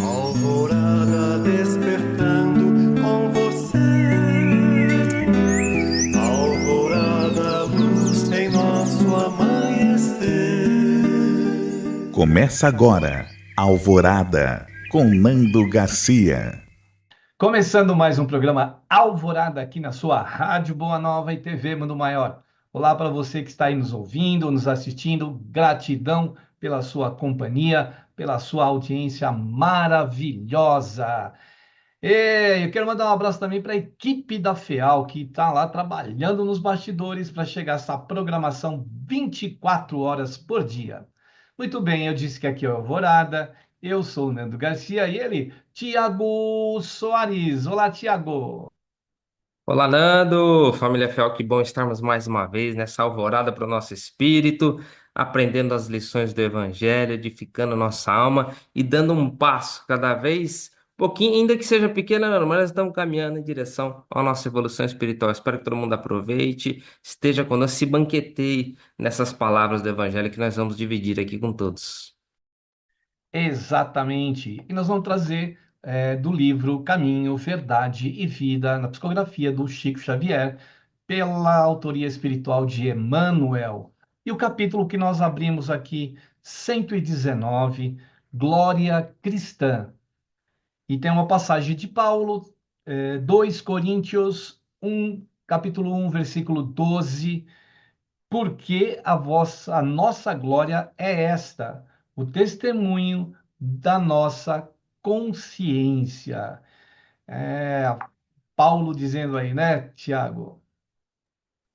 Alvorada despertando com você. Alvorada, luz em nosso amanhecer. Começa agora, Alvorada, com Nando Garcia. Começando mais um programa Alvorada aqui na sua Rádio Boa Nova e TV Mundo Maior. Olá para você que está aí nos ouvindo, nos assistindo. Gratidão pela sua companhia, pela sua audiência maravilhosa. E eu quero mandar um abraço também para a equipe da FEAL, que está lá trabalhando nos bastidores para chegar essa programação 24 horas por dia. Muito bem, eu disse que aqui é o Alvorada, eu sou o Nando Garcia e ele, Tiago Soares. Olá, Tiago. Olá, Nando, família fiel, que bom estarmos mais uma vez nessa alvorada para o nosso espírito, aprendendo as lições do Evangelho, edificando nossa alma e dando um passo cada vez pouquinho, ainda que seja pequeno, Nando, mas nós estamos caminhando em direção à nossa evolução espiritual. Espero que todo mundo aproveite, esteja conosco, se banqueteie nessas palavras do Evangelho que nós vamos dividir aqui com todos. Exatamente. E nós vamos trazer do livro Caminho, Verdade e Vida, na psicografia do Chico Xavier, pela autoria espiritual de Emmanuel. E o capítulo que nós abrimos aqui, 119, Glória Cristã. E tem uma passagem de Paulo, 2 Coríntios 1, capítulo 1, versículo 12. Porque a nossa glória é esta, o testemunho da nossa consciência. É, Paulo dizendo aí, né, Tiago?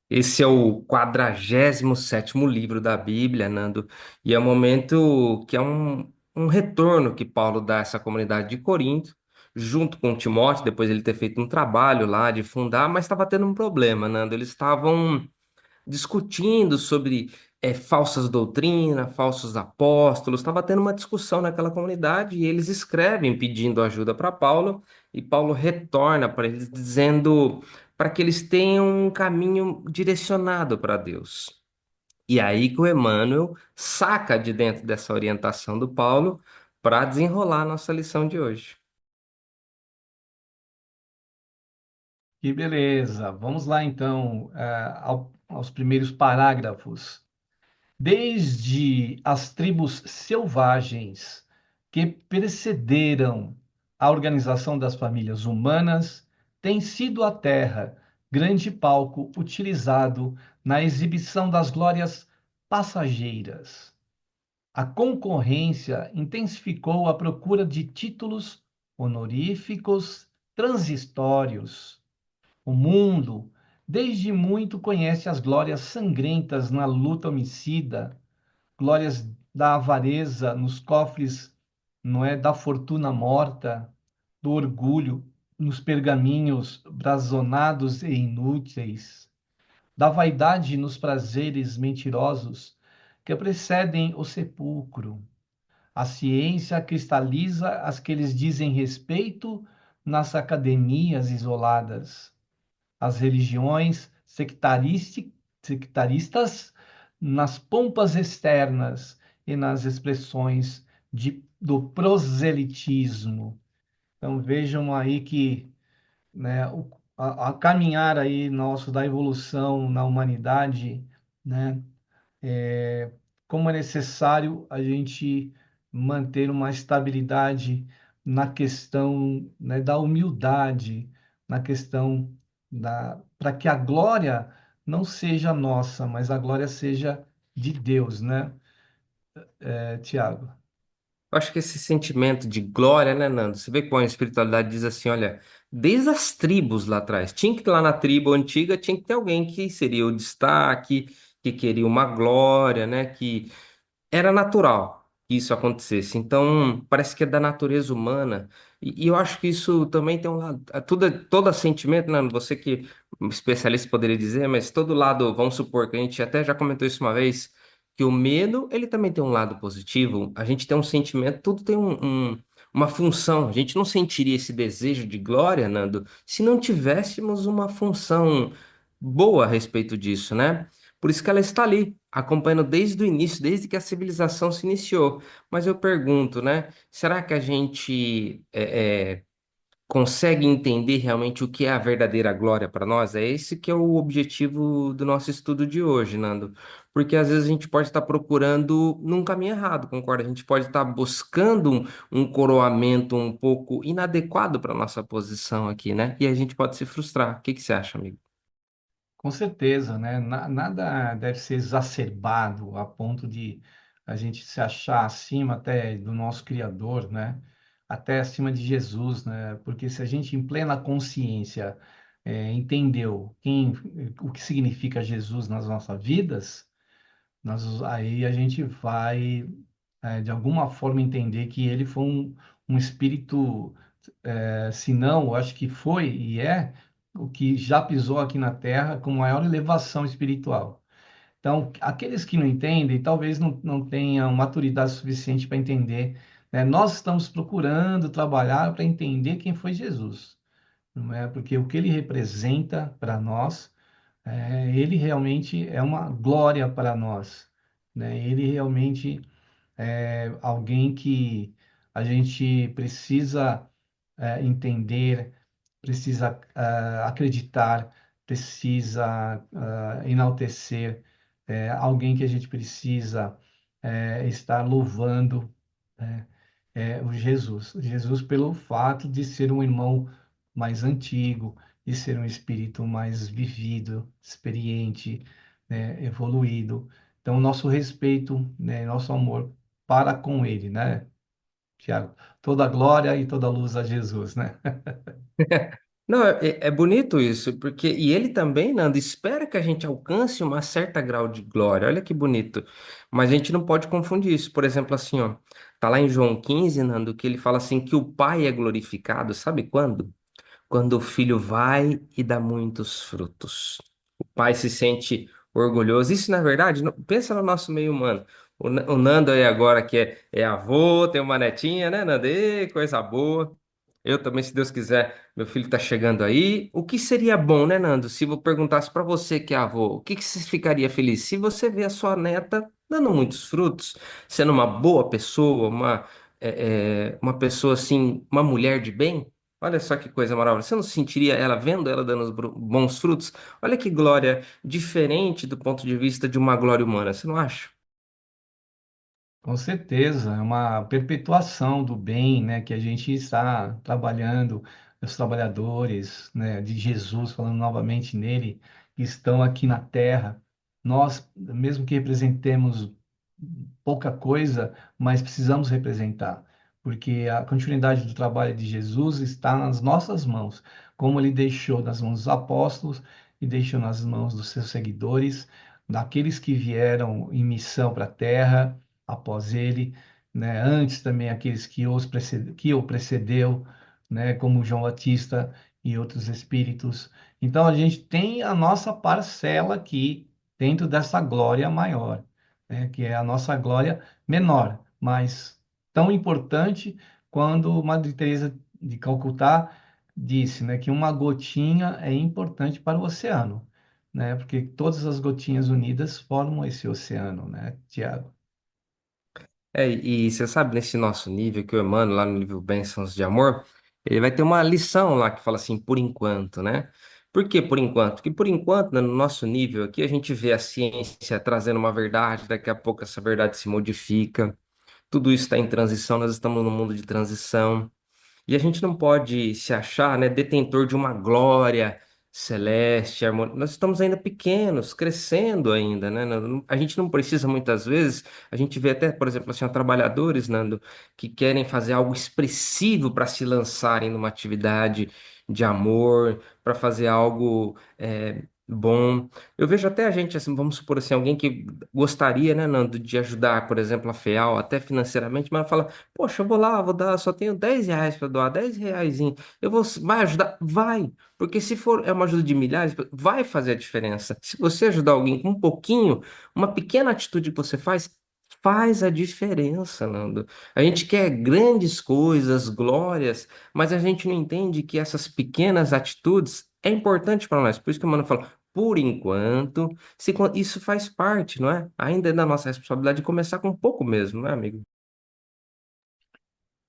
Esse é o 47º livro da Bíblia, Nando, e é um momento que é um retorno que Paulo dá a essa comunidade de Corinto, junto com Timóteo, depois ele ter feito um trabalho lá de fundar, mas estava tendo um problema, Nando. Eles estavam discutindo sobre falsas doutrinas, falsos apóstolos, estava tendo uma discussão naquela comunidade e eles escrevem pedindo ajuda para Paulo e Paulo retorna para eles dizendo para que eles tenham um caminho direcionado para Deus. E aí que o Emmanuel saca de dentro dessa orientação do Paulo para desenrolar a nossa lição de hoje. Que beleza. Vamos lá, então, aos primeiros parágrafos. Desde as tribos selvagens que precederam a organização das famílias humanas, tem sido a Terra grande palco utilizado na exibição das glórias passageiras. A concorrência intensificou a procura de títulos honoríficos transitórios. O mundo, desde muito, conhece as glórias sangrentas na luta homicida, glórias da avareza nos cofres, não é, da fortuna morta, do orgulho nos pergaminhos brazonados e inúteis, da vaidade nos prazeres mentirosos que precedem o sepulcro. A ciência cristaliza as que lhes dizem respeito nas academias isoladas. As religiões sectaristas nas pompas externas e nas expressões do proselitismo. Então vejam aí que, né, a caminhar aí nosso da evolução na humanidade, né, como é necessário a gente manter uma estabilidade na questão, né, da humildade, na questão para que a glória não seja nossa, mas a glória seja de Deus, né, Tiago? Eu acho que esse sentimento de glória, né, Nando? Você vê que a espiritualidade diz assim, olha, desde as tribos lá atrás, tinha que ter lá na tribo antiga, tinha que ter alguém que seria o destaque, que queria uma glória, né, que era natural que isso acontecesse. Então, parece que é da natureza humana. E eu acho que isso também tem um lado, todo sentimento, Nando, você que é um especialista poderia dizer, mas todo lado, vamos supor que a gente até já comentou isso uma vez, que o medo, ele também tem um lado positivo. A gente tem um sentimento, tudo tem uma função. A gente não sentiria esse desejo de glória, Nando, se não tivéssemos uma função boa a respeito disso, né? Por isso que ela está ali, acompanhando desde o início, desde que a civilização se iniciou. Mas eu pergunto, né? Será que a gente consegue entender realmente o que é a verdadeira glória para nós? É esse que é o objetivo do nosso estudo de hoje, Nando. Porque às vezes a gente pode estar procurando num caminho errado, concorda? A gente pode estar buscando um coroamento um pouco inadequado para nossa posição aqui, né? E a gente pode se frustrar. O que que você acha, amigo? Com certeza, né? Nada deve ser exacerbado a ponto de a gente se achar acima até do nosso Criador, né? Até acima de Jesus, né? Porque se a gente, em plena consciência, entendeu o que significa Jesus nas nossas vidas, aí a gente vai, de alguma forma, entender que ele foi um espírito, se não, eu acho que foi e é o que já pisou aqui na Terra com maior elevação espiritual. Então, aqueles que não entendem, talvez não tenham maturidade suficiente para entender, né? Nós estamos procurando trabalhar para entender quem foi Jesus, não é? Porque o que ele representa para nós, ele realmente é uma glória para nós, né? Ele realmente é alguém que a gente precisa entender, precisa acreditar, precisa enaltecer, alguém que a gente precisa estar louvando, né? O Jesus. Jesus, pelo fato de ser um irmão mais antigo, de ser um espírito mais vivido, experiente, né? Evoluído. Então, nosso respeito, né? Nosso amor para com ele, né, Tiago? Toda glória e toda luz a Jesus, né? Não, é bonito isso, porque e ele também, Nando, espera que a gente alcance uma certa grau de glória. Olha que bonito. Mas a gente não pode confundir isso. Por exemplo, assim, ó, tá lá em João 15, Nando, que ele fala assim que o Pai é glorificado, sabe quando? Quando o filho vai e dá muitos frutos. O pai se sente orgulhoso. Isso, na verdade, pensa no nosso meio humano. O Nando aí agora que é avô, tem uma netinha, né, Nando? Ê, coisa boa. Eu também, se Deus quiser, meu filho tá chegando aí. O que seria bom, né, Nando? Se eu perguntasse para você que é avô, o que que você ficaria feliz? Se você vê a sua neta dando muitos frutos, sendo uma boa pessoa, uma pessoa assim, uma mulher de bem. Olha só que coisa maravilhosa. Você não sentiria ela vendo ela dando os bons frutos? Olha que glória diferente do ponto de vista de uma glória humana, você não acha? Com certeza, é uma perpetuação do bem, né, que a gente está trabalhando, os trabalhadores, né, de Jesus, falando novamente nele, que estão aqui na Terra. Nós, mesmo que representemos pouca coisa, mas precisamos representar, porque a continuidade do trabalho de Jesus está nas nossas mãos, como ele deixou nas mãos dos apóstolos e deixou nas mãos dos seus seguidores, daqueles que vieram em missão para a Terra após ele, né? Antes também aqueles que o precedeu, né? Como João Batista e outros espíritos. Então a gente tem a nossa parcela aqui dentro dessa glória maior, né? Que é a nossa glória menor, mas tão importante quando Madre Teresa de Calcutá disse, né? Que uma gotinha é importante para o oceano, né? Porque todas as gotinhas unidas formam esse oceano, né, Tiago? E você sabe, nesse nosso nível que o Emmanuel, lá no livro Bênçãos de Amor, ele vai ter uma lição lá que fala assim, por enquanto, né? Por que por enquanto? Porque por enquanto, né, no nosso nível aqui, a gente vê a ciência trazendo uma verdade, daqui a pouco essa verdade se modifica, tudo isso está em transição, nós estamos num mundo de transição. E a gente não pode se achar, né, detentor de uma glória celeste, harmônica. Nós estamos ainda pequenos, crescendo ainda, né? A gente não precisa muitas vezes, a gente vê até, por exemplo, assim, ó, trabalhadores, Nando, que querem fazer algo expressivo para se lançarem numa atividade de amor, para fazer algo bom. Eu vejo até a gente, assim, vamos supor assim, alguém que gostaria, né, Nando, de ajudar, por exemplo, a FEAL, até financeiramente, mas fala, poxa, eu vou lá, vou dar, só tenho R$ 10 para doar, 10 reaisinho. Vai ajudar? Vai. Porque se for é uma ajuda de milhares, vai fazer a diferença. Se você ajudar alguém com um pouquinho, uma pequena atitude que você faz a diferença, Nando. A gente quer grandes coisas, glórias, mas a gente não entende que essas pequenas atitudes é importante para nós. Por isso que o mano fala, por enquanto, isso faz parte, não é? Ainda é da nossa responsabilidade de começar com um pouco mesmo, não é, amigo?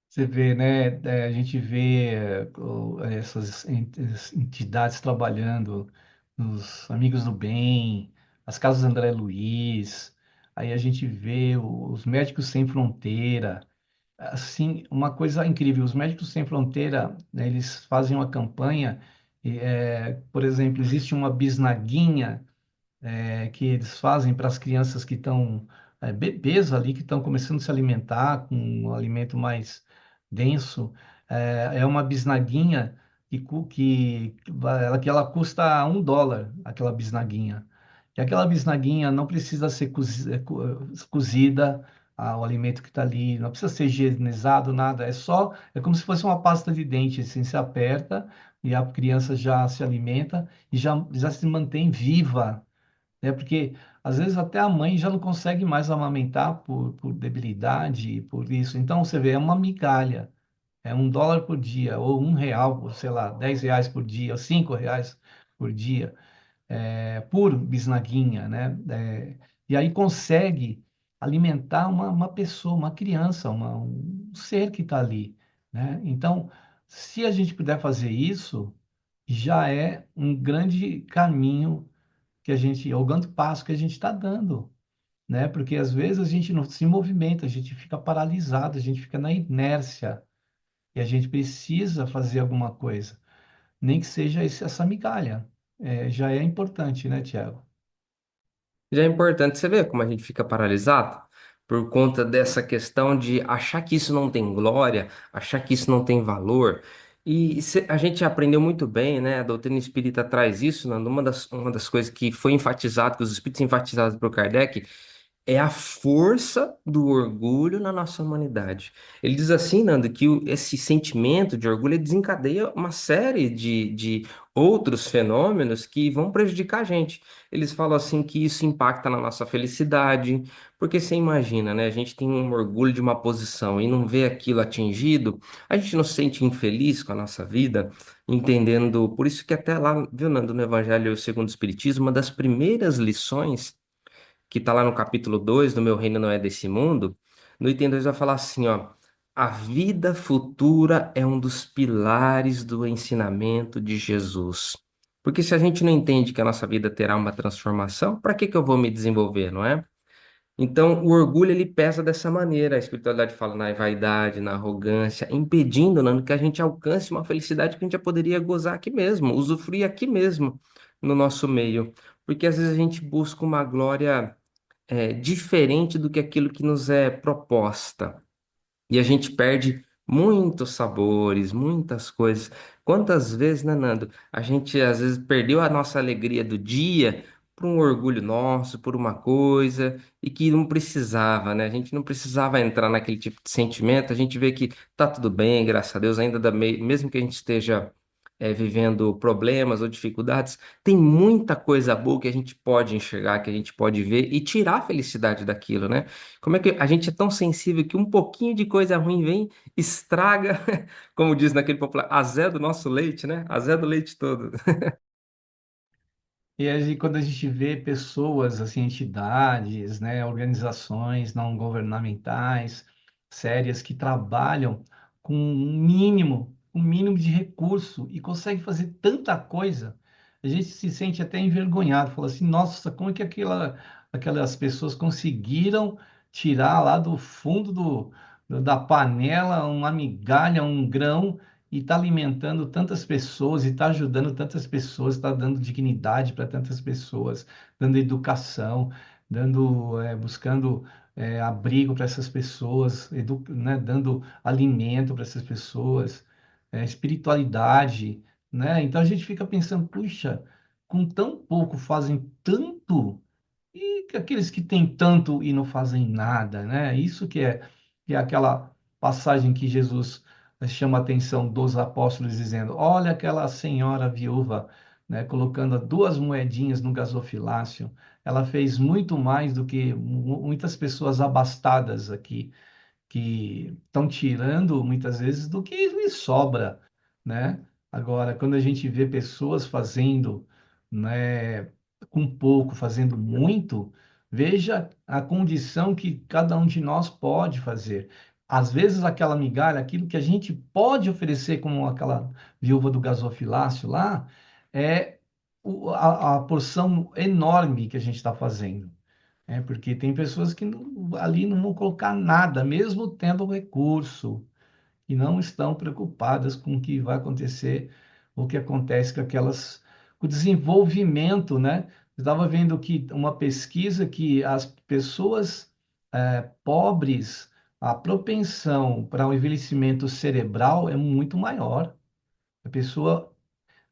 Você vê, né? A gente vê essas entidades trabalhando, os Amigos do Bem, as Casas André Luiz, aí a gente vê os Médicos Sem Fronteira. Assim, uma coisa incrível, os Médicos Sem Fronteira, né, eles fazem uma campanha, por exemplo, existe uma bisnaguinha que eles fazem para as crianças que estão, bebês ali, que estão começando a se alimentar com um alimento mais denso. É uma bisnaguinha que ela custa US$ 1, aquela bisnaguinha. E aquela bisnaguinha não precisa ser cozida, o alimento que está ali, não precisa ser higienizado, nada. É como se fosse uma pasta de dente, assim, se aperta e a criança já se alimenta e já se mantém viva, né? Porque às vezes até a mãe já não consegue mais amamentar por debilidade, por isso. Então você vê, é uma migalha, é US$ 1 por dia, ou R$ 1, ou sei lá, R$ 10 por dia, ou R$ 5 por dia, por bisnaguinha, né? E aí consegue alimentar uma pessoa, uma criança, um ser que está ali, né? Então, se a gente puder fazer isso, já é um grande caminho que a gente, ou grande passo que a gente está dando, né? Porque às vezes a gente não se movimenta, a gente fica paralisado, a gente fica na inércia e a gente precisa fazer alguma coisa, nem que seja essa migalha. Já é importante, né, Tiago? Já é importante você ver como a gente fica paralisado por conta dessa questão de achar que isso não tem glória, achar que isso não tem valor. E a gente aprendeu muito bem, né? A doutrina espírita traz isso, Nando. Uma das coisas que foi enfatizado, que os espíritos enfatizados por Kardec, é a força do orgulho na nossa humanidade. Ele diz assim, Nando, que esse sentimento de orgulho ele desencadeia uma série de outros fenômenos que vão prejudicar a gente. Eles falam assim que isso impacta na nossa felicidade, porque você imagina, né? A gente tem um orgulho de uma posição e não vê aquilo atingido, a gente não se sente infeliz com a nossa vida, entendendo. Por isso que até lá, viu, Nando, no Evangelho segundo o Espiritismo, uma das primeiras lições que está lá no capítulo 2 do Meu Reino Não É Desse Mundo, no item 2 vai falar assim, ó, a vida futura é um dos pilares do ensinamento de Jesus. Porque se a gente não entende que a nossa vida terá uma transformação, para que que eu vou me desenvolver, não é? Então, o orgulho ele pesa dessa maneira. A espiritualidade fala na vaidade, na arrogância, impedindo, né, que a gente alcance uma felicidade que a gente já poderia gozar aqui mesmo, usufruir aqui mesmo, no nosso meio. Porque às vezes a gente busca uma glória diferente do que aquilo que nos é proposta. E a gente perde muitos sabores, muitas coisas. Quantas vezes, né, Nando? A gente às vezes perdeu a nossa alegria do dia por um orgulho nosso, por uma coisa, e que não precisava, né? A gente não precisava entrar naquele tipo de sentimento. A gente vê que tá tudo bem, graças a Deus, ainda mesmo que a gente esteja vivendo problemas ou dificuldades, tem muita coisa boa que a gente pode enxergar, que a gente pode ver e tirar a felicidade daquilo, né? Como é que a gente é tão sensível que um pouquinho de coisa ruim vem, estraga, como diz naquele popular, azeda o nosso leite, né? Azeda o leite todo. E aí, quando a gente vê pessoas, assim, entidades, né, organizações não governamentais, sérias, que trabalham com um mínimo de recurso e conseguem fazer tanta coisa, a gente se sente até envergonhado, fala assim, nossa, como é que aquelas pessoas conseguiram tirar lá do fundo da panela uma migalha, um grão, e está alimentando tantas pessoas, e está ajudando tantas pessoas, está dando dignidade para tantas pessoas, dando educação, buscando abrigo para essas pessoas, né, dando alimento para essas pessoas, espiritualidade, né? Então a gente fica pensando, puxa, com tão pouco fazem tanto, e aqueles que têm tanto e não fazem nada, né? Isso que é aquela passagem que Jesus chama a atenção dos apóstolos, dizendo: olha aquela senhora viúva, né, colocando 2 moedinhas no gasofilácio. Ela fez muito mais do que muitas pessoas abastadas aqui, que estão tirando muitas vezes do que lhes sobra, né? Agora, quando a gente vê pessoas fazendo, né, com pouco, fazendo muito, veja a condição que cada um de nós pode fazer. Às vezes, aquela migalha, aquilo que a gente pode oferecer, como aquela viúva do gasofilácio lá, é a porção enorme que a gente está fazendo. Porque tem pessoas que ali não vão colocar nada, mesmo tendo recurso, e não estão preocupadas com o que vai acontecer, o que acontece com aquelas, com o desenvolvimento, né? Eu estava vendo que uma pesquisa que as pessoas pobres, a propensão para o envelhecimento cerebral é muito maior. A pessoa,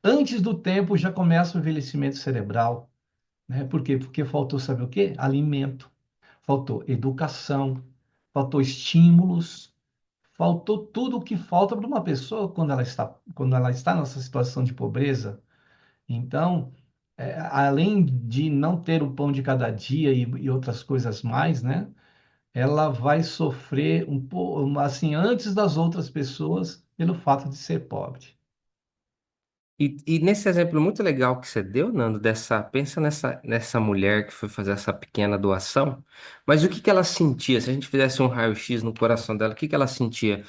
antes do tempo, já começa o envelhecimento cerebral, né? Por quê? Porque faltou, sabe o quê? Alimento, faltou educação, faltou estímulos, faltou tudo o que falta para uma pessoa quando ela está nessa situação de pobreza. Então, além de não ter o pão de cada dia e outras coisas mais, né? Ela vai sofrer um pouco, assim, antes das outras pessoas, pelo fato de ser pobre. E nesse exemplo muito legal que você deu, Nando, pensa nessa mulher que foi fazer essa pequena doação, mas o que que ela sentia? Se a gente fizesse um raio-x no coração dela, o que que ela sentia?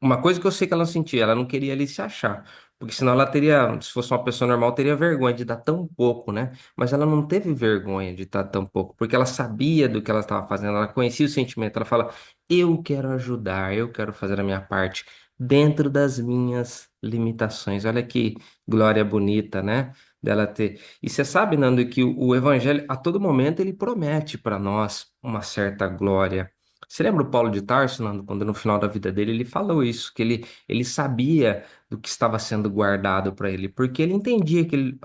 Uma coisa que eu sei que ela não sentia, ela não queria ali se achar, porque senão ela teria, se fosse uma pessoa normal, teria vergonha de dar tão pouco, né? Mas ela não teve vergonha de dar tão pouco, porque ela sabia do que ela estava fazendo, ela conhecia o sentimento, ela fala, eu quero ajudar, eu quero fazer a minha parte dentro das minhas limitações. Olha que glória bonita, né? Dela ter. E você sabe, Nando, que o Evangelho, a todo momento, ele promete para nós uma certa glória. Você lembra o Paulo de Tarso, Nando, quando no final da vida dele ele falou isso, que ele sabia do que estava sendo guardado para ele, porque ele entendia que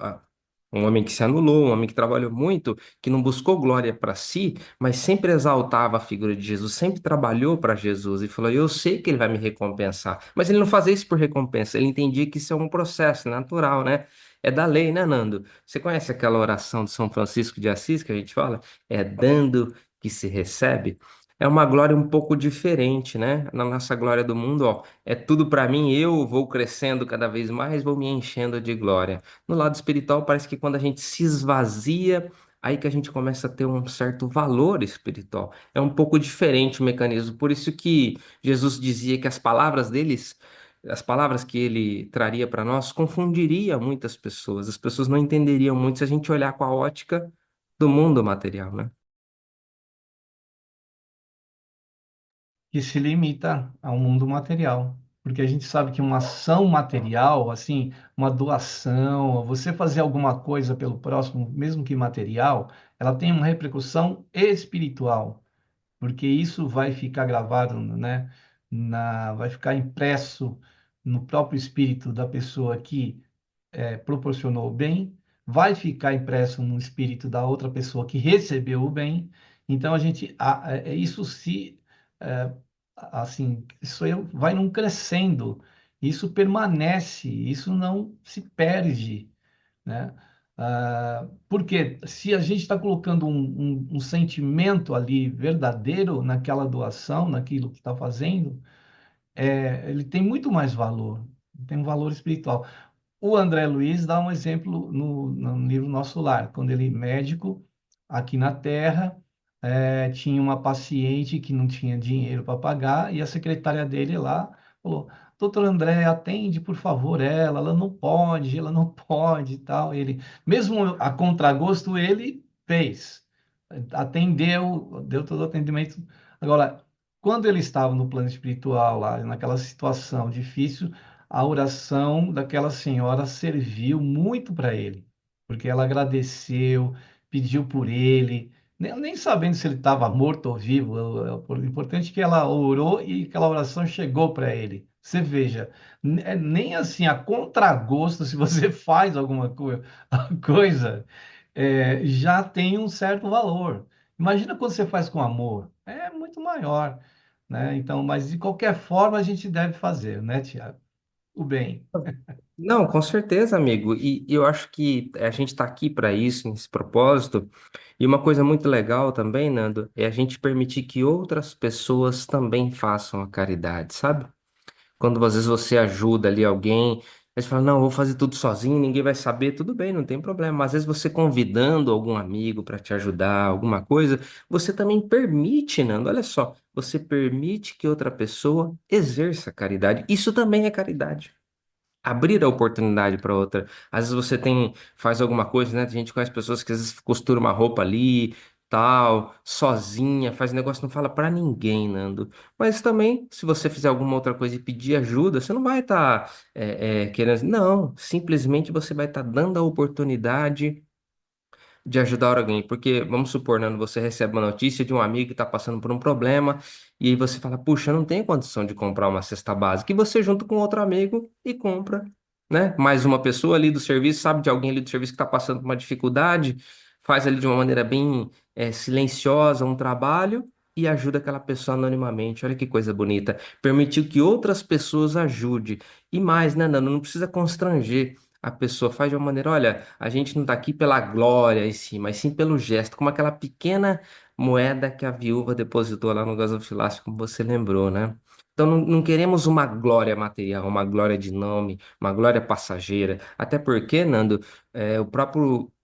um homem que se anulou, um homem que trabalhou muito, que não buscou glória para si, mas sempre exaltava a figura de Jesus, sempre trabalhou para Jesus e falou: Eu sei que ele vai me recompensar. Mas ele não fazia isso por recompensa, ele entendia que isso é um processo natural, né? É da lei, né, Nando? Você conhece aquela oração de São Francisco de Assis que a gente fala? É dando que se recebe. É uma glória um pouco diferente, né? Na nossa glória do mundo, ó, é tudo para mim, eu vou crescendo cada vez mais, vou me enchendo de glória. No lado espiritual, parece que quando a gente se esvazia, aí que a gente começa a ter um certo valor espiritual. É um pouco diferente o mecanismo. Por isso que Jesus dizia que as palavras que ele traria para nós, confundiria muitas pessoas. As pessoas não entenderiam muito se a gente olhar com a ótica do mundo material, né? Que se limita ao mundo material. Porque a gente sabe que uma ação material, assim, uma doação, você fazer alguma coisa pelo próximo, mesmo que material, ela tem uma repercussão espiritual, porque isso vai ficar gravado, né, vai ficar impresso no próprio espírito da pessoa que proporcionou o bem, vai ficar impresso no espírito da outra pessoa que recebeu o bem. Então, isso se, é, assim, isso aí vai num crescendo, isso permanece, isso não se perde, né? Porque se a gente está colocando um sentimento ali verdadeiro naquela doação, naquilo que está fazendo, ele tem muito mais valor, tem um valor espiritual. O André Luiz dá um exemplo no livro Nosso Lar, quando ele, médico, aqui na Terra, tinha uma paciente que não tinha dinheiro para pagar, e a secretária dele lá falou: Doutor André, atende, por favor, ela ela não pode e tal. Ele, mesmo a contragosto, ele fez, atendeu, deu todo o atendimento. Agora, quando ele estava no plano espiritual, lá, naquela situação difícil, a oração daquela senhora serviu muito para ele, porque ela agradeceu, pediu por ele, nem sabendo se ele estava morto ou vivo. O importante é que ela orou e aquela oração chegou para ele. Você veja, nem assim a contragosto, se você faz alguma coisa, já tem um certo valor. Imagina quando você faz com amor, é muito maior, né? Então, mas de qualquer forma a gente deve fazer, né, Tiago? O bem. Não, com certeza, amigo. E eu acho que a gente está aqui para isso, nesse propósito. E uma coisa muito legal também, Nando, é a gente permitir que outras pessoas também façam a caridade, sabe? Quando às vezes você ajuda ali alguém Aí você fala, não, eu vou fazer tudo sozinho, ninguém vai saber, tudo bem, não tem problema. Mas às vezes você convidando algum amigo para te ajudar, alguma coisa, você também permite, Nando, olha só, você permite que outra pessoa exerça caridade. Isso também é caridade. Abrir a oportunidade para outra. Às vezes você faz alguma coisa, né? A gente conhece pessoas que às vezes costura uma roupa ali, tal, sozinha, faz negócio, não fala para ninguém, Nando. Mas também, se você fizer alguma outra coisa e pedir ajuda, você não vai estar querendo. Não, simplesmente você vai estar dando a oportunidade de ajudar alguém. Porque, vamos supor, Nando, você recebe uma notícia de um amigo que está passando por um problema, e aí você fala, puxa, eu não tenho condição de comprar uma cesta básica. E você junto com outro amigo e compra, né? Mais uma pessoa ali do serviço, sabe de alguém ali do serviço que está passando por uma dificuldade, faz ali de uma maneira bem silenciosa um trabalho. E ajuda aquela pessoa anonimamente. Olha que coisa bonita. Permitiu que outras pessoas ajudem. E mais, né, Nando? Não precisa constranger a pessoa, faz de uma maneira, olha, a gente não tá aqui pela glória em si, mas sim pelo gesto, como aquela pequena moeda que a viúva depositou lá no gasofilácio, como você lembrou, né? Então não queremos uma glória material, uma glória de nome, uma glória passageira. Até porque, Nando,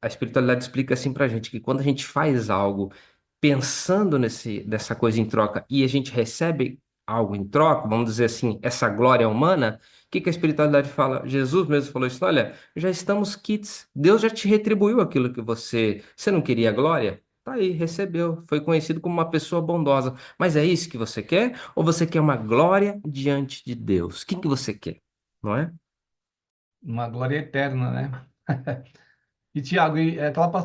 a espiritualidade explica assim pra gente que quando a gente faz algo pensando dessa coisa em troca e a gente recebe algo em troca, vamos dizer assim, essa glória humana, o que que a espiritualidade fala? Jesus mesmo falou isso, olha, já estamos quites. Deus já te retribuiu aquilo que você não queria glória? Tá aí, recebeu. Foi conhecido como uma pessoa bondosa. Mas é isso que você quer? Ou você quer uma glória diante de Deus? O que que você quer? Não é? Uma glória eterna, né? E, Tiago,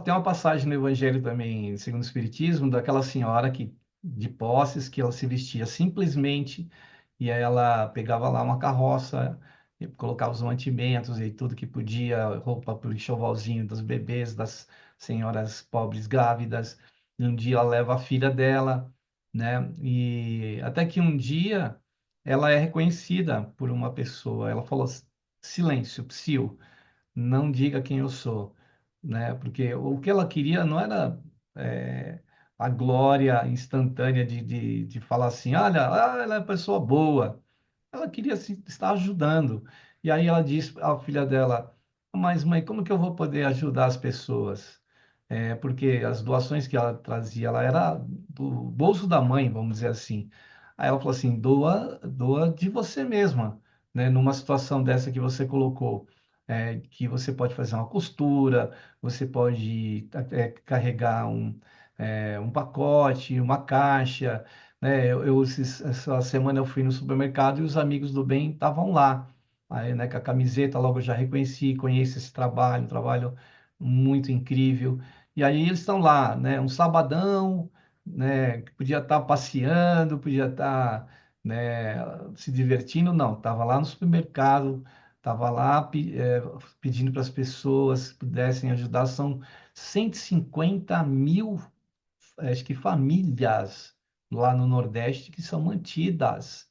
tem uma passagem no Evangelho também, segundo o Espiritismo, daquela senhora que, de posses, que ela se vestia simplesmente e aí ela pegava lá uma carroça, e colocava os mantimentos e tudo que podia, roupa para o enxovalzinho dos bebês, das senhoras pobres grávidas. E um dia ela leva a filha dela, né? E até que um dia ela é reconhecida por uma pessoa. Ela falou: silêncio, psiu, não diga quem eu sou, né? Porque o que ela queria não era a glória instantânea de falar assim, olha, ela é uma pessoa boa. Ela queria estar ajudando. E aí ela disse à filha dela, mas mãe, como que eu vou poder ajudar as pessoas? Porque as doações que ela trazia, ela era do bolso da mãe, vamos dizer assim. Aí ela falou assim, doa, doa de você mesma, né? Numa situação dessa que você colocou, que você pode fazer uma costura, você pode carregar um pacote, uma caixa, né? Essa semana eu fui no supermercado e os amigos do bem estavam lá. Aí, né, com a camiseta, logo eu já reconheci, conheço esse trabalho, um trabalho muito incrível. E aí eles estão lá, né? Um sabadão, né? Que podia estar passeando, podia estar, né, se divertindo, não. Estava lá no supermercado, estava lá pedindo para as pessoas que pudessem ajudar. São 150 mil, acho que famílias lá no Nordeste que são mantidas.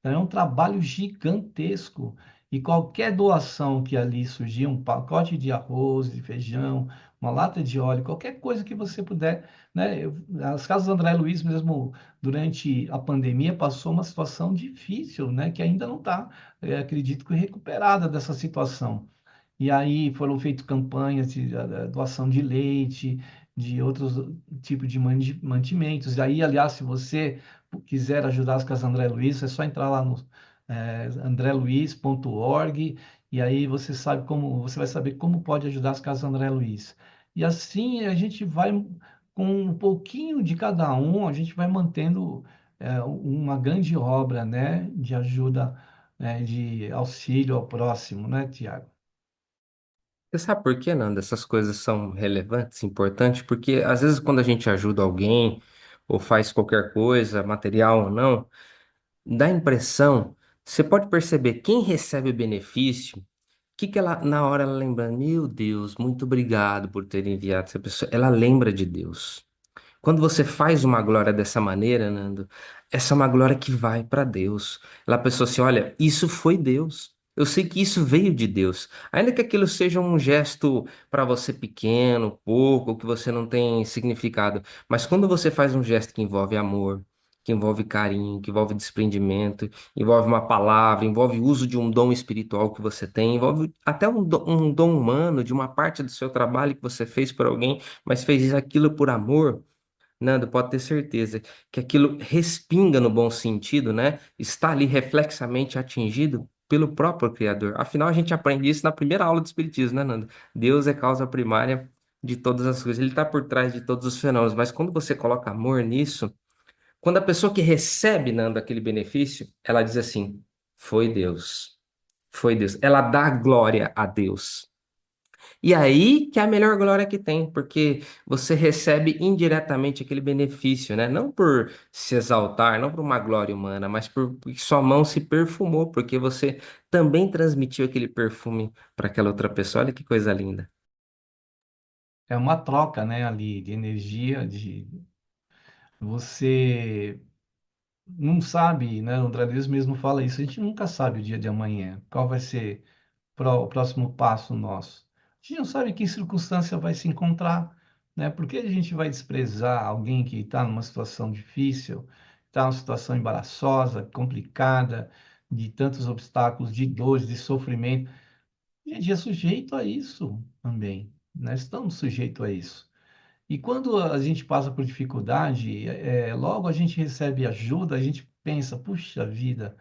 Então, é um trabalho gigantesco. E qualquer doação que ali surgir, um pacote de arroz, de feijão, uma lata de óleo, qualquer coisa que você puder, né? As casas André Luiz mesmo durante a pandemia passou uma situação difícil, né? Que ainda não está, acredito que recuperada dessa situação. E aí foram feitas campanhas de doação de leite, de outros tipos de mantimentos. E aí, aliás, se você quiser ajudar as Casas André Luiz, é só entrar lá no andreluiz.org e aí você vai saber como pode ajudar as Casas André Luiz. E assim a gente vai com um pouquinho de cada um, a gente vai mantendo uma grande obra, né, de ajuda, de auxílio ao próximo, né, Tiago? Você sabe por que, Nando, essas coisas são relevantes, importantes? Porque às vezes quando a gente ajuda alguém ou faz qualquer coisa, material ou não, dá a impressão, você pode perceber quem recebe o benefício, que ela, na hora ela lembra, meu Deus, muito obrigado por ter enviado essa pessoa. Ela lembra de Deus. Quando você faz uma glória dessa maneira, Nando, essa é uma glória que vai para Deus. Ela pensou assim: olha, isso foi Deus. Eu sei que isso veio de Deus. Ainda que aquilo seja um gesto para você pequeno, pouco, que você não tem significado. Mas quando você faz um gesto que envolve amor, que envolve carinho, que envolve desprendimento, envolve uma palavra, envolve o uso de um dom espiritual que você tem, envolve até um dom humano, de uma parte do seu trabalho que você fez por alguém, mas fez aquilo por amor. Nando, pode ter certeza que aquilo respinga no bom sentido, né? Está ali reflexamente atingido pelo próprio Criador. Afinal, a gente aprende isso na primeira aula do Espiritismo, né, Nando? Deus é causa primária de todas as coisas. Ele está por trás de todos os fenômenos. Mas quando você coloca amor nisso, quando a pessoa que recebe, Nando, aquele benefício, ela diz assim: foi Deus. Foi Deus. Ela dá glória a Deus. E aí que é a melhor glória que tem, porque você recebe indiretamente aquele benefício, né? Não por se exaltar, não por uma glória humana, mas porque sua mão se perfumou, porque você também transmitiu aquele perfume para aquela outra pessoa. Olha que coisa linda. É uma troca, né, ali de energia, de você não sabe, né? O André Luiz mesmo fala isso. A gente nunca sabe o dia de amanhã, qual vai ser o próximo passo nosso. A gente não sabe que circunstância vai se encontrar, né? Por que a gente vai desprezar alguém que está numa situação difícil, está numa situação embaraçosa, complicada, de tantos obstáculos, de dores, de sofrimento? A gente é sujeito a isso também. Nós estamos sujeitos a isso. E quando a gente passa por dificuldade, logo a gente recebe ajuda, a gente pensa, puxa vida,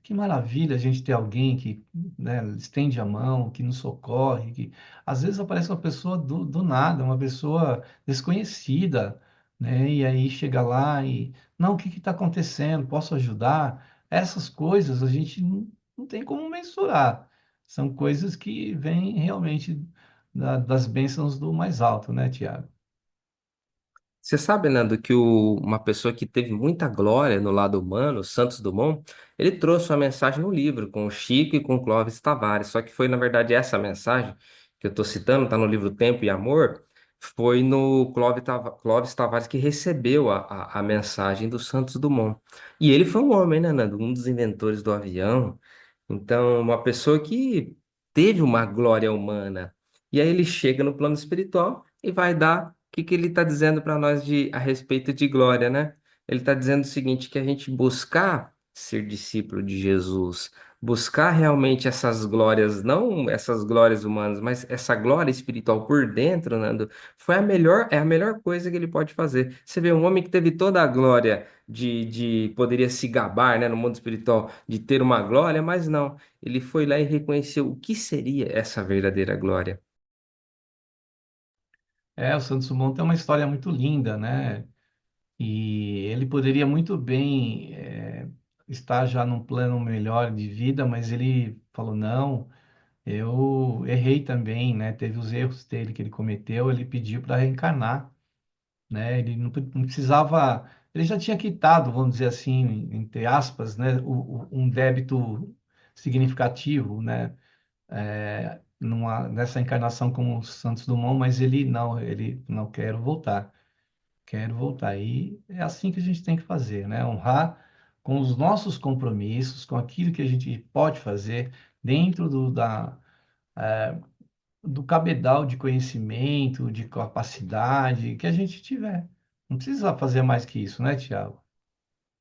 que maravilha a gente ter alguém que, né, estende a mão, que nos socorre, que às vezes aparece uma pessoa do nada, uma pessoa desconhecida, né, e aí chega lá e, não, o que está acontecendo? Posso ajudar? Essas coisas a gente não tem como mensurar. São coisas que vêm realmente das bênçãos do mais alto, né, Tiago? Você sabe, Nando, que uma pessoa que teve muita glória no lado humano, Santos Dumont, ele trouxe uma mensagem no livro com o Chico e com o Clóvis Tavares. Só que foi, na verdade, essa mensagem que eu estou citando, está no livro Tempo e Amor, foi no Clóvis Tavares que recebeu a mensagem do Santos Dumont. E ele foi um homem, né, Nando? Um dos inventores do avião. Então, uma pessoa que teve uma glória humana. E aí ele chega no plano espiritual e vai dar que ele está dizendo para nós a respeito de glória, né? Ele está dizendo o seguinte, que a gente buscar ser discípulo de Jesus, buscar realmente essas glórias, não essas glórias humanas, mas essa glória espiritual por dentro, Nando, é a melhor coisa que ele pode fazer. Você vê um homem que teve toda a glória poderia se gabar, né, no mundo espiritual, de ter uma glória, mas não. Ele foi lá e reconheceu o que seria essa verdadeira glória. O Santos Dumont tem uma história muito linda, né? E ele poderia muito bem estar já num plano melhor de vida, mas ele falou, não, eu errei também, né? Teve os erros dele que ele cometeu, ele pediu para reencarnar, né? Ele não precisava, ele já tinha quitado, vamos dizer assim, entre aspas, né? Um débito significativo, né? Nessa encarnação como o Santos Dumont, mas ele não quer voltar. Quero voltar. E é assim que a gente tem que fazer, né? Honrar com os nossos compromissos, com aquilo que a gente pode fazer dentro do cabedal de conhecimento, de capacidade que a gente tiver. Não precisa fazer mais que isso, né, Tiago?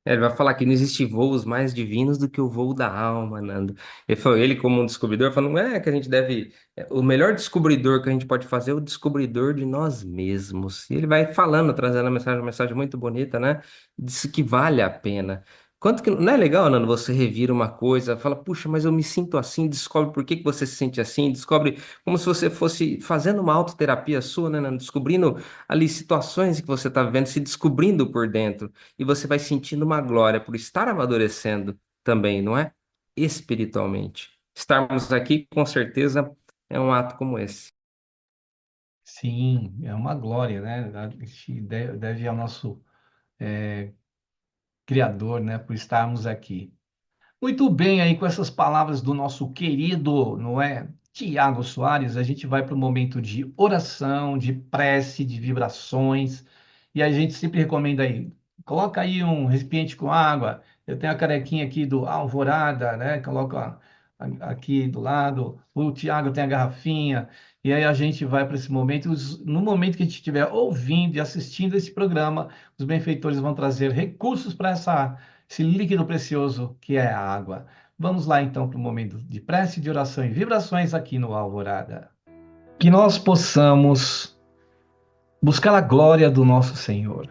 Ele vai falar que não existe voos mais divinos do que o voo da alma, Nando. Ele falou, ele como um descobridor, falou, não é que a gente deve. O melhor descobridor que a gente pode fazer é o descobridor de nós mesmos. E ele vai falando, trazendo a mensagem, uma mensagem muito bonita, né? Disso que vale a pena. Quanto que não é legal, Nando, você revira uma coisa, fala, puxa, mas eu me sinto assim, descobre por que que você se sente assim, descobre como se você fosse fazendo uma autoterapia sua, né, Nando? Descobrindo ali situações que você está vivendo, se descobrindo por dentro e você vai sentindo uma glória por estar amadurecendo também, não é? Espiritualmente. Estarmos aqui, com certeza, é um ato como esse. Sim, é uma glória, né? A gente deve ao nosso Criador, né, por estarmos aqui. Muito bem, aí com essas palavras do nosso querido, não é, Tiago Soares, a gente vai para o momento de oração, de prece, de vibrações, e a gente sempre recomenda aí, coloca aí um recipiente com água, eu tenho a canequinha aqui do Alvorada, né, coloca aqui do lado, o Tiago tem a garrafinha, E aí a gente vai para esse momento, no momento que a gente estiver ouvindo e assistindo esse programa, os benfeitores vão trazer recursos para esse líquido precioso que é a água. Vamos lá então para o momento de prece, de oração e vibrações aqui no Alvorada. Que nós possamos buscar a glória do nosso Senhor,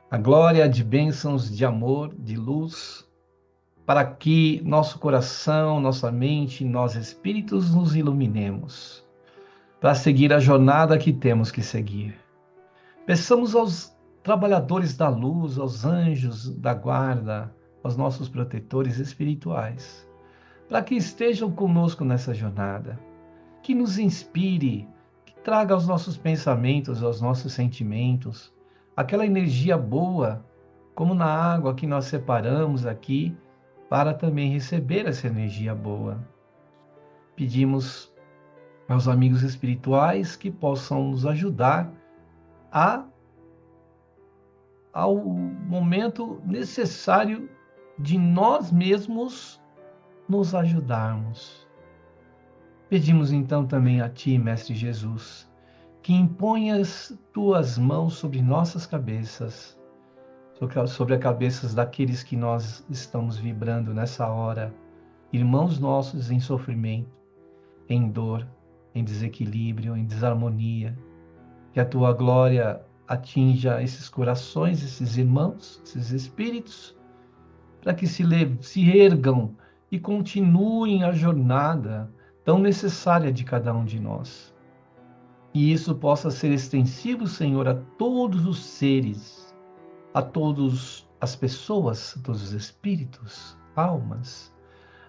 a glória de bênçãos, de amor, de luz, para que nosso coração, nossa mente, nós espíritos nos iluminemos, para seguir a jornada que temos que seguir. Peçamos aos trabalhadores da luz, aos anjos da guarda, aos nossos protetores espirituais, para que estejam conosco nessa jornada, que nos inspire, que traga aos nossos pensamentos, aos nossos sentimentos, aquela energia boa, como na água que nós separamos aqui, para também receber essa energia boa. Pedimos aos amigos espirituais que possam nos ajudar ao momento necessário de nós mesmos nos ajudarmos. Pedimos então também a Ti, Mestre Jesus, que imponhas Tuas mãos sobre nossas cabeças, sobre as cabeças daqueles que nós estamos vibrando nessa hora, irmãos nossos em sofrimento, em dor, em desequilíbrio, em desarmonia. Que a Tua glória atinja esses corações, esses irmãos, esses espíritos, para que se ergam e continuem a jornada tão necessária de cada um de nós. E isso possa ser extensivo, Senhor, a todos os seres, a todas as pessoas, a todos os espíritos, almas,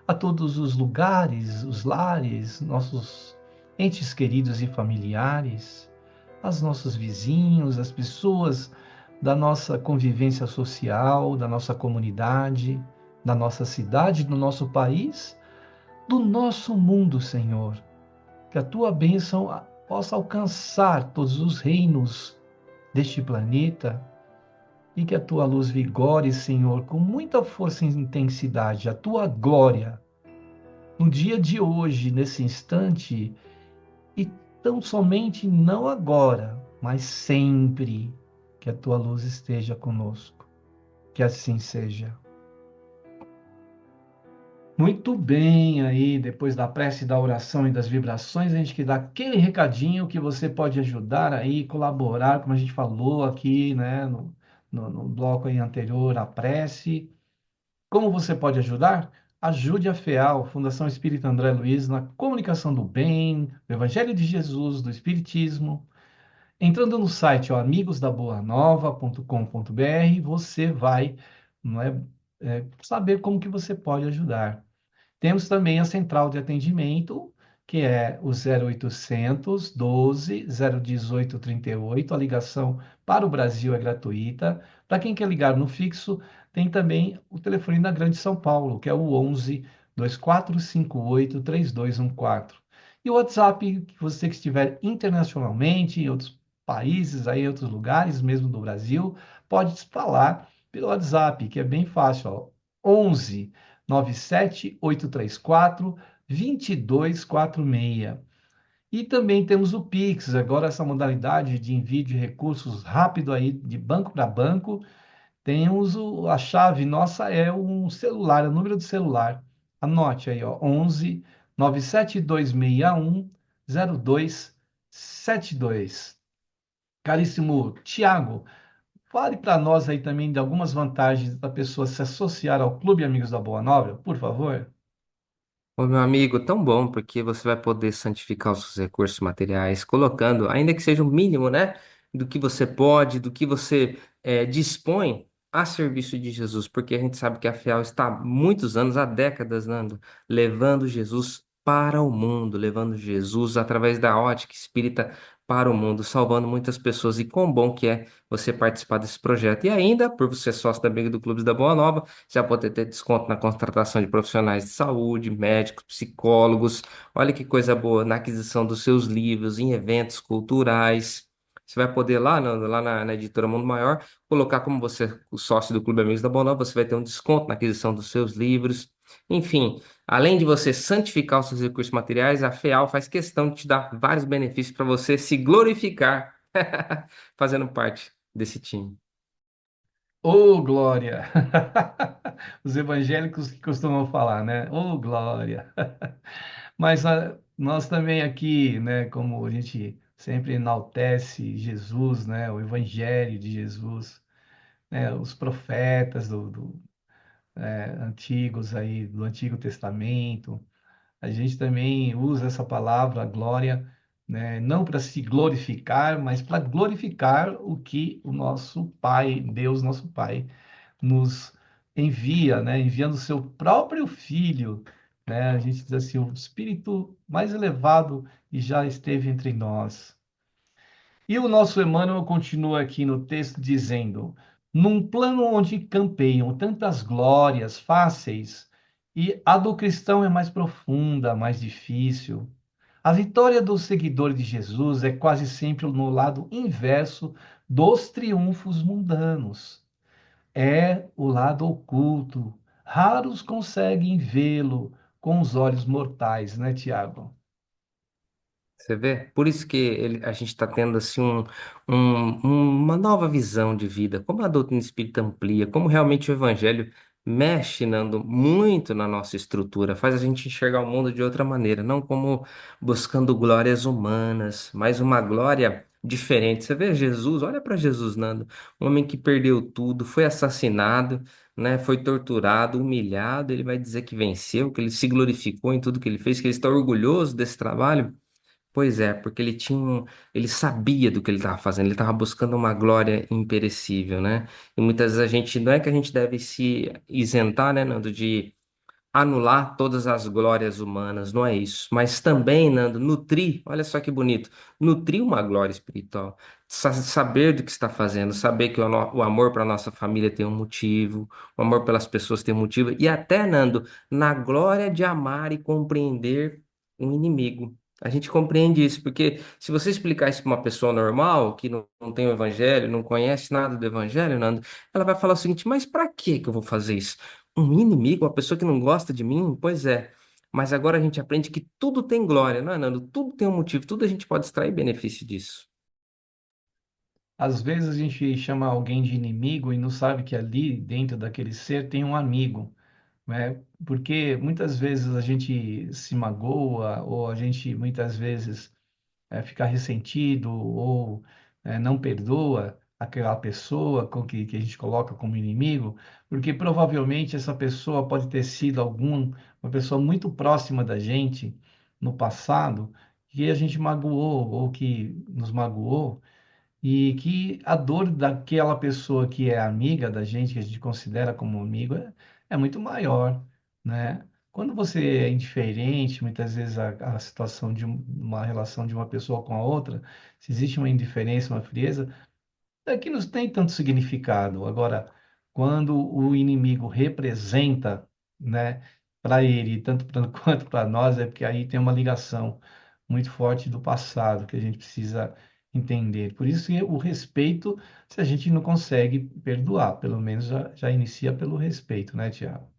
a todos os lugares, os lares, nossos entes queridos e familiares, aos nossos vizinhos, as pessoas da nossa convivência social, da nossa comunidade, da nossa cidade, do nosso país, do nosso mundo, Senhor. Que a Tua bênção possa alcançar todos os reinos deste planeta e que a Tua luz vigore, Senhor, com muita força e intensidade, a Tua glória, no dia de hoje, nesse instante, e tão somente não agora, mas sempre, que a Tua luz esteja conosco. Que assim seja. Muito bem, aí depois da prece, da oração e das vibrações, a gente quer dar aquele recadinho que você pode ajudar aí, colaborar, como a gente falou aqui, né, no bloco aí anterior, a prece. Como você pode ajudar? Ajude a FEAL, Fundação Espírita André Luiz, na comunicação do bem, do Evangelho de Jesus, do Espiritismo. Entrando no site amigosdaboanova.com.br, você vai, não saber como que você pode ajudar. Temos também a central de atendimento, que é o 0800 12 018 38. A ligação para o Brasil é gratuita. Para quem quer ligar no fixo, tem também o telefone da Grande São Paulo, que é o 11 2458 3214. E o WhatsApp, que você que estiver internacionalmente, em outros países, aí, em outros lugares, mesmo do Brasil, pode falar pelo WhatsApp, que é bem fácil, ó, 11 97834 2246. E também temos o Pix, agora essa modalidade de envio de recursos rápido aí de banco para banco. Temos a chave nossa é um celular, é o número de celular. Anote aí, ó, 11 97261 0272. Caríssimo Tiago, fale para nós aí também de algumas vantagens da pessoa se associar ao Clube Amigos da Boa Nova, por favor. Ô, meu amigo, tão bom, porque você vai poder santificar os seus recursos materiais, colocando, ainda que seja o mínimo, né, do que você pode, do que você dispõe a serviço de Jesus, porque a gente sabe que a FEAL está há muitos anos, há décadas, Nando, levando Jesus para o mundo, levando Jesus através da ótica espírita para o mundo, salvando muitas pessoas. E quão bom que é você participar desse projeto. E ainda, por você ser sócio da Briga do Clube da Boa Nova, você vai poder ter desconto na contratação de profissionais de saúde, médicos, psicólogos. Olha que coisa boa, na aquisição dos seus livros, em eventos culturais. Você vai poder lá, na editora Mundo Maior, colocar como você é o sócio do Clube Amigos da Boa Nova, você vai ter um desconto na aquisição dos seus livros. Enfim, além de você santificar os seus recursos materiais, a FEAL faz questão de te dar vários benefícios para você se glorificar fazendo parte desse time. Ô, glória! Os evangélicos que costumam falar, né? Ô, glória! Mas nós também aqui, né, como a gente sempre enaltece Jesus, né, o Evangelho de Jesus, né, os profetas antigos aí, do Antigo Testamento, a gente também usa essa palavra glória, né, não para se glorificar, mas para glorificar o que o nosso Pai, Deus, nosso Pai, nos envia, né, enviando o seu próprio Filho, né, a gente diz assim, o Espírito mais elevado e já esteve entre nós. E o nosso Emmanuel continua aqui no texto dizendo: num plano onde campeiam tantas glórias fáceis, e a do cristão é mais profunda, mais difícil. A vitória do seguidor de Jesus é quase sempre no lado inverso dos triunfos mundanos. É o lado oculto. Raros conseguem vê-lo com os olhos mortais, né, Tiago? Você vê? Por isso que a gente está tendo assim uma nova visão de vida, como a doutrina espírita amplia, como realmente o evangelho mexe, Nando, muito na nossa estrutura, faz a gente enxergar o mundo de outra maneira, não como buscando glórias humanas, mas uma glória diferente. Você vê Jesus, olha para Jesus, Nando, um homem que perdeu tudo, foi assassinado, né, foi torturado, humilhado, ele vai dizer que venceu, que ele se glorificou em tudo que ele fez, que ele está orgulhoso desse trabalho. Pois é, porque ele sabia do que ele estava fazendo, ele estava buscando uma glória imperecível, né? E muitas vezes a gente, não é que a gente deve se isentar, né, Nando, de anular todas as glórias humanas, não é isso. Mas também, Nando, nutrir, olha só que bonito, nutrir uma glória espiritual. Saber do que está fazendo, saber que o amor para nossa família tem um motivo, o amor pelas pessoas tem um motivo, e até, Nando, na glória de amar e compreender um inimigo. A gente compreende isso, porque se você explicar isso para uma pessoa normal, que não tem o evangelho, não conhece nada do evangelho, Nando, ela vai falar o seguinte: mas para que eu vou fazer isso? Um inimigo, uma pessoa que não gosta de mim? Pois é. Mas agora a gente aprende que tudo tem glória, não é, Nando? Tudo tem um motivo, tudo a gente pode extrair benefício disso. Às vezes a gente chama alguém de inimigo e não sabe que ali dentro daquele ser tem um amigo, né? Porque muitas vezes a gente se magoa ou a gente muitas vezes fica ressentido ou não perdoa aquela pessoa que a gente coloca como inimigo, porque provavelmente essa pessoa pode ter sido uma pessoa muito próxima da gente no passado que a gente magoou ou que nos magoou e que a dor daquela pessoa que é amiga da gente, que a gente considera como amigo, é muito maior, né? Quando você é indiferente, muitas vezes a situação de uma relação de uma pessoa com a outra, se existe uma indiferença, uma frieza, que não tem tanto significado. Agora, quando o inimigo representa, né, para ele, tanto quanto para nós, é porque aí tem uma ligação muito forte do passado que a gente precisa entender. Por isso que o respeito, se a gente não consegue perdoar, pelo menos já inicia pelo respeito, né, Tiago?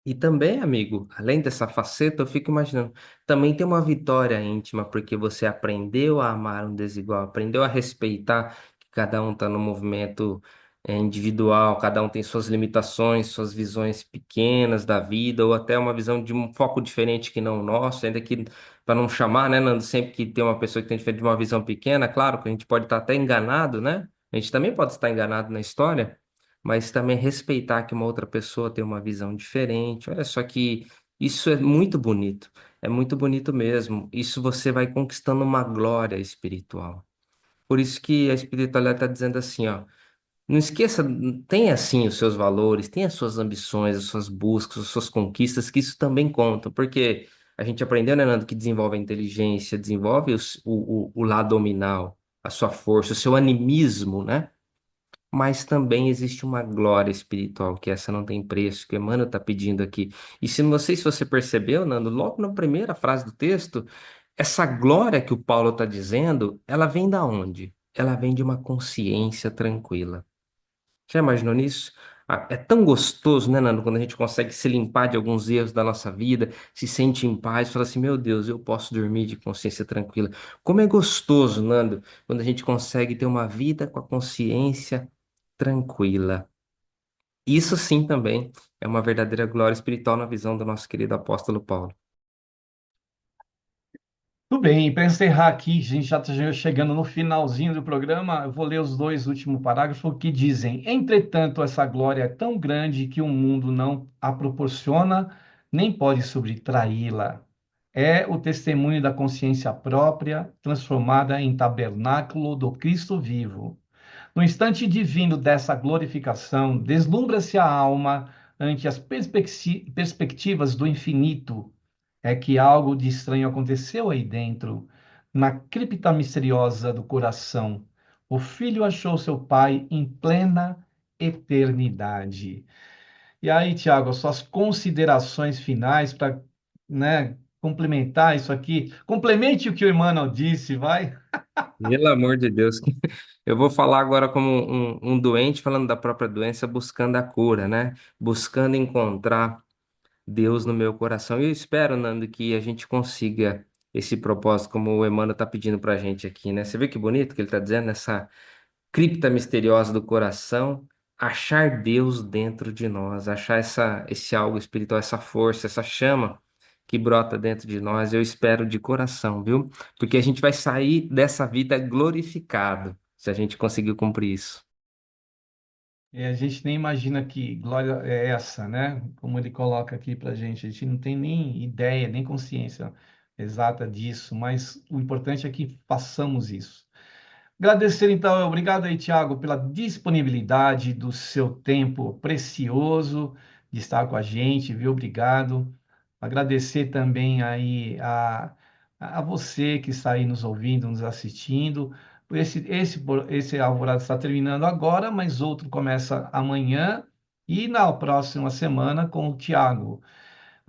E também, amigo, além dessa faceta, eu fico imaginando, também tem uma vitória íntima, porque você aprendeu a amar um desigual, aprendeu a respeitar que cada um está no movimento individual, cada um tem suas limitações, suas visões pequenas da vida, ou até uma visão de um foco diferente que não o nosso, ainda que, para não chamar, né, Nando, sempre que tem uma pessoa que tem diferente de uma visão pequena, claro que a gente pode estar até enganado, né? A gente também pode estar enganado na história, mas também respeitar que uma outra pessoa tem uma visão diferente. Olha só que isso é muito bonito mesmo. Isso você vai conquistando uma glória espiritual. Por isso que a espiritualidade está dizendo assim, ó, não esqueça, tenha assim os seus valores, tenha as suas ambições, as suas buscas, as suas conquistas, que isso também conta, porque a gente aprendeu, né, Nando, que desenvolve a inteligência, desenvolve o lado dominal, a sua força, o seu animismo, né? Mas também existe uma glória espiritual, que essa não tem preço, que Emmanuel está pedindo aqui. E se não sei se você percebeu, Nando, logo na primeira frase do texto, essa glória que o Paulo está dizendo, ela vem da onde? Ela vem de uma consciência tranquila. Já imaginou nisso? É tão gostoso, né, Nando, quando a gente consegue se limpar de alguns erros da nossa vida, se sente em paz, fala assim, meu Deus, eu posso dormir de consciência tranquila. Como é gostoso, Nando, quando a gente consegue ter uma vida com a consciência tranquila. Isso sim também é uma verdadeira glória espiritual na visão do nosso querido apóstolo Paulo. Tudo bem, para encerrar aqui, a gente já está chegando no finalzinho do programa, eu vou ler os dois últimos parágrafos que dizem: Entretanto, essa glória é tão grande que o mundo não a proporciona, nem pode subtraí-la. É o testemunho da consciência própria, transformada em tabernáculo do Cristo vivo. No instante divino dessa glorificação, deslumbra-se a alma ante as perspectivas do infinito. É que algo de estranho aconteceu aí dentro, na cripta misteriosa do coração. O filho achou seu pai em plena eternidade. E aí, Tiago, as suas considerações finais para, né, complementar isso aqui. Complemente o que o Emmanuel disse, vai. Pelo amor de Deus. Eu vou falar agora como um doente falando da própria doença, buscando a cura, né? Buscando encontrar Deus no meu coração. E eu espero, Nando, que a gente consiga esse propósito, como o Emmanuel está pedindo para a gente aqui, né? Você vê que bonito que ele está dizendo, essa cripta misteriosa do coração, achar Deus dentro de nós, achar esse algo espiritual, essa força, essa chama que brota dentro de nós. Eu espero de coração, viu? Porque a gente vai sair dessa vida glorificado, se a gente conseguir cumprir isso. A gente nem imagina que glória é essa, né? Como ele coloca aqui para a gente não tem nem ideia, nem consciência exata disso, mas o importante é que façamos isso. Agradecer, então, obrigado aí, Tiago, pela disponibilidade do seu tempo precioso de estar com a gente, viu? Obrigado. Agradecer também aí a você que está aí nos ouvindo, nos assistindo. Esse Alvorada está terminando agora, mas outro começa amanhã e na próxima semana com o Tiago,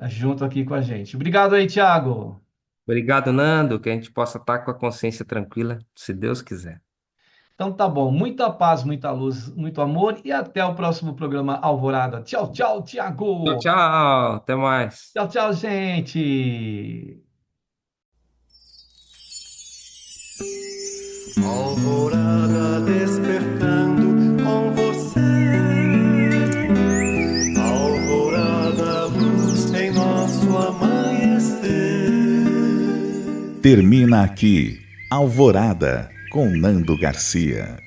junto aqui com a gente. Obrigado aí, Tiago. Obrigado, Nando, que a gente possa estar com a consciência tranquila, se Deus quiser. Então tá bom, muita paz, muita luz, muito amor e até o próximo programa Alvorada. Tchau, tchau, Tchau, Tiago. tchau, até mais. Tchau, tchau, gente. Alvorada despertando com você. Alvorada, luz em nosso amanhecer. Termina aqui Alvorada com Nando Garcia.